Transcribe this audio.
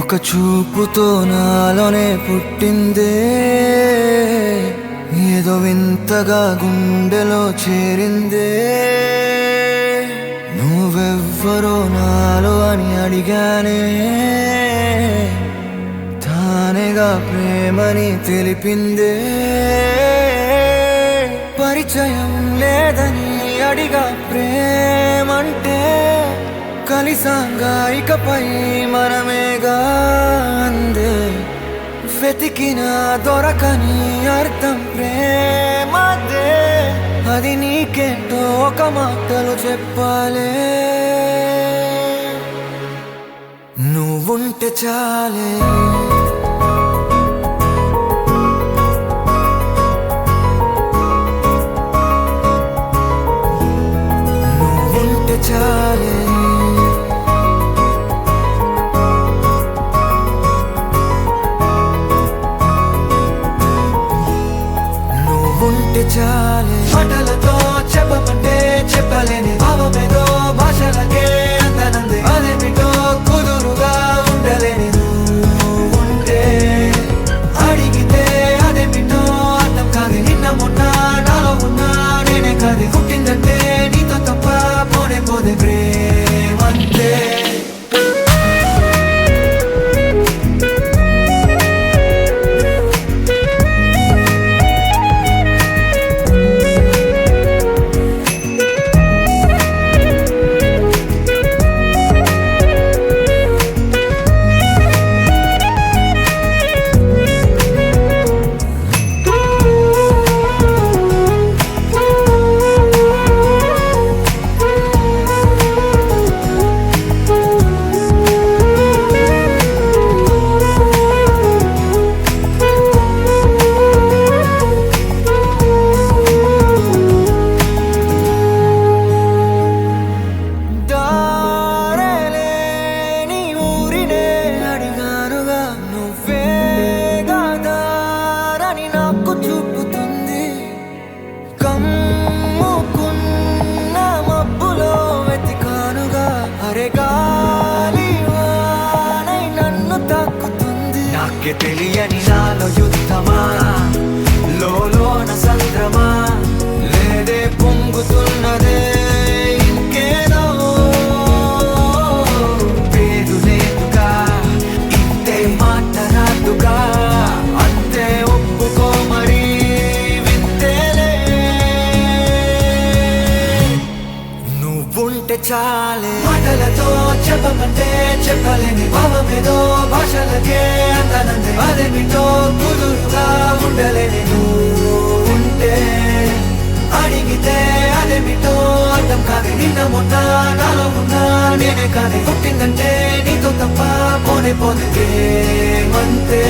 ఒక చూపుతో నాలోనే పుట్టిందే, ఏదో వింతగా గుండెలో చేరిందే. నువ్వెవ్వరో నాలో అని అడిగానే, తానేగా ప్రేమని తెలిపిందే. పరిచయం లేదని అడిగా ప్రేమంటే, కలిసాంగా ఇకపై మనమేగా అందే. వెతికిన దొరకని అర్థం ప్రేమదే, అది నీకేంటో ఒక మాటలు చెప్పాలే. నువ్వుంటే చాలే, నువ్వుంటే చాలే, నువ్వుంటే చాలే. మాటలతో చెప్పమంటే చెప్పలేని భావమేదో భాషలకే అందనంది. అదేమిటో కుదురుగా ఉండలేని నువ్వుంటే, అడిగితే అదేమిటో అర్థం కాదు. నిన్న మొన్న నాలో ఉన్నా నేనే కాదు. పుట్టిందంటే నీతో తప్ప పోనే పోదే ప్రేమంతే. నాకే తెలియని నాలో యుద్ధమా, లోన సంద్రమా, లేదే పొంగుతున్నదే ఇంకేదో. పేరు లేదుగా, ఇంతే మాట రాదుగా, అంతే ఒప్పుకో మరి వింతేలే. నువ్వుంటే చాలే, మాటలతో చెప్పమంటే చెప్పలేని భావమేదో భాషలకే అందనంది. అదేమిటో కుదురుగా ఉండలేని నువ్వుంటే, అడిగితే అదేమిటో అర్థం కాదు. నిన్న మొన్న నాలో ఉన్నా నేనే కాదు. పుట్టిందంటే నీతో తప్ప పోనే పోదే ప్రేమంతే.